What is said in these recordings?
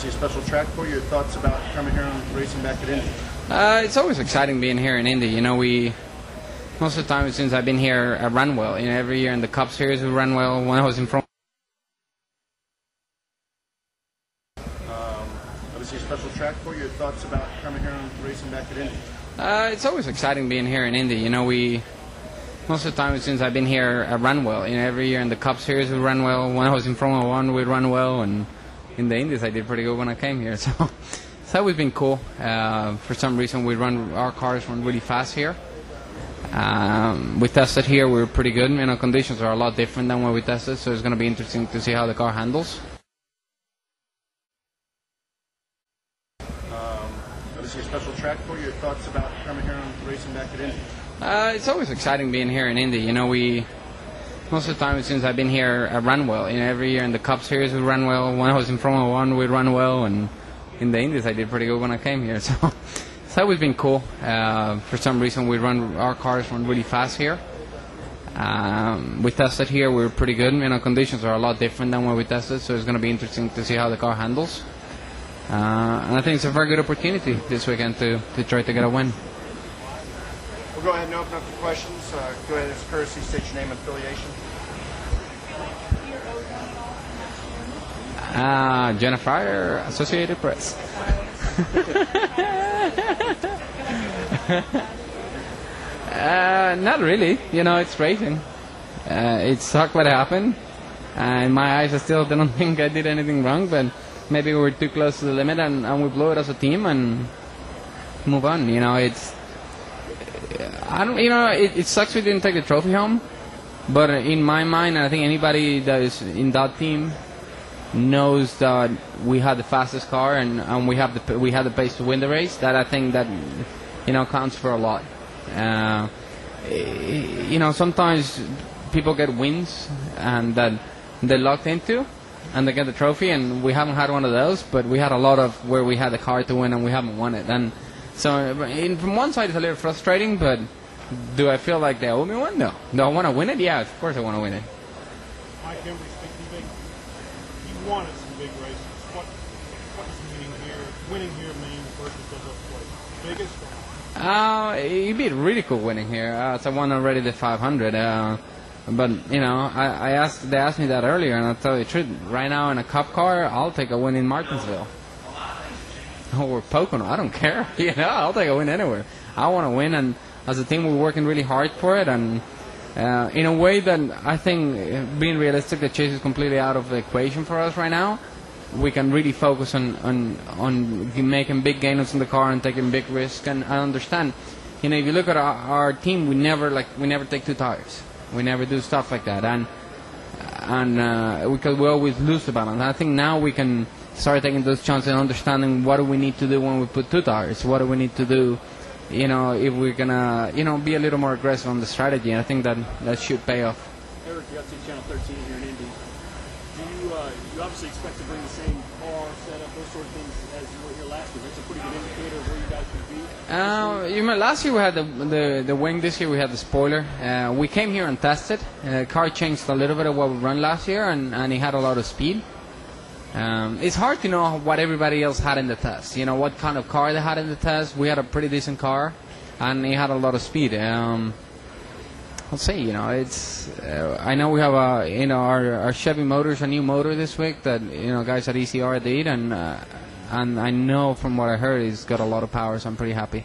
obviously a special track for you. Your thoughts about coming here and racing back at Indy? It's always exciting being here in Indy. You know, most of the time since I've been here, I run well. You know, every year in the Cup Series we run well. When I was in front. Obviously a special track for you. Your thoughts about coming here and racing back at Indy? It's always exciting being here in Indy. You know, most of the time since I've been here, I run well. You know, every year in the Cup Series we run well. When I was in Formula One, we run well, and in the Indies I did pretty good when I came here. So it's always been cool. For some reason, our cars run really fast here. We tested here, we were pretty good. You know, conditions are a lot different than when we tested, so it's going to be interesting to see how the car handles. Obviously a special track for you. Your thoughts about coming here and racing back at Indy? It's always exciting being here in Indy. You know, most of the time since I've been here, I run well. You know, every year in the Cup Series we run well. When I was in Formula One, we run well, and in the Indies I did pretty good when I came here. So it's always been cool. For some reason, our cars run really fast here. We tested here, we were pretty good. You know, conditions are a lot different than when we tested, so it's going to be interesting to see how the car handles. And I think it's a very good opportunity this weekend to try to get a win. We'll go ahead and open up the questions. Go ahead and courtesy state your name and affiliation. Jenna Fryer, Associated Press. Not really. You know, it's racing. It sucked what happened. In my eyes, I still don't think I did anything wrong, but maybe we were too close to the limit, and we blew it as a team and move on. You know, it sucks we didn't take the trophy home, but in my mind, I think anybody that is in that team knows that we had the fastest car and we had the pace to win the race. That I think that, you know, counts for a lot. You know, sometimes people get wins and that they're locked into and they get the trophy, and we haven't had one of those, but we had a lot of where we had the car to win and we haven't won it. And so from one side it's a little frustrating, but do I feel like they owe me one? No. Do I want to win it? Yeah, of course I want to win it. Mike Hembree, speaking, you won at some big races. What does winning here mean versus those other places? Biggest? It'd be really cool winning here. So I won already the 500. But you know, they asked me that earlier, and I'll tell you the truth. Right now in a Cup car, I'll take a win in Martinsville or Pocono. I don't care. You know, I'll take a win anywhere. I want to win, and as a team, we're working really hard for it. And in a way that I think, being realistic, the chase is completely out of the equation for us right now. We can really focus on making big gains in the car and taking big risks. And I understand, you know, if you look at our team, we never take two tires. We never do stuff like that, and because we always lose the balance. I think now we can start taking those chances and understanding what do we need to do when we put two tires. What do we need to do, you know, if we're gonna, you know, be a little more aggressive on the strategy. And I think that should pay off. Eric, you got to Channel 13 here in Indy. Do you obviously expect to bring the same car setup, those sort of things as you were here last year? That's a pretty good indicator of where you guys could be. You know, last year we had the wing. This year we had the spoiler. We came here and tested. Car changed a little bit of what we run last year, and it had a lot of speed. It's hard to know what everybody else had in the test. You know, what kind of car they had in the test. We had a pretty decent car, and it had a lot of speed. I'll say, you know, it's. I know we have you know, our Chevy motor's a new motor this week that, you know, guys at ECR did, and I know from what I heard, he's got a lot of power, so I'm pretty happy.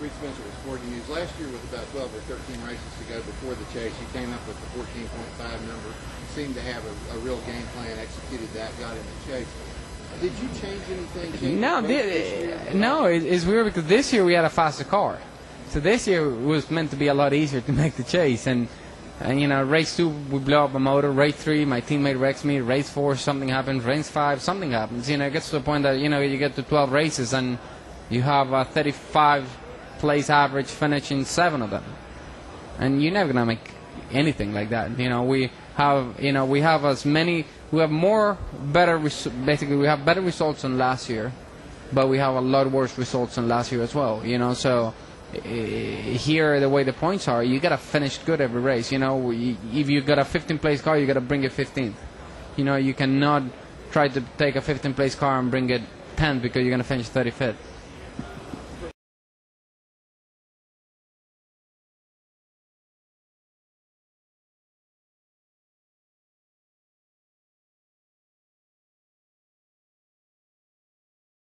Reed Spencer with Sporting News. Last year, with about 12 or 13 races to go before the chase, you came up with the 14.5 number. You seemed to have a real game plan, executed that, got in the chase. Did you change anything? No, it's weird because this year we had a faster car. So this year was meant to be a lot easier to make the chase. And you know, race 2, we blew up a motor. Race 3, my teammate wrecks me. Race 4, something happens. Race 5, something happens. You know, it gets to the point that, you know, you get to 12 races and you have a 35 place average finish in 7 of them. And you're never going to make anything like that. You know, we have better results than last year, but we have a lot worse results than last year as well. You know, so here the way the points are, you gotta finish good every race. You know, if you got a 15th place car, you gotta bring it 15th. You know, you cannot try to take a 15th place car and bring it 10th because you're going to finish 35th.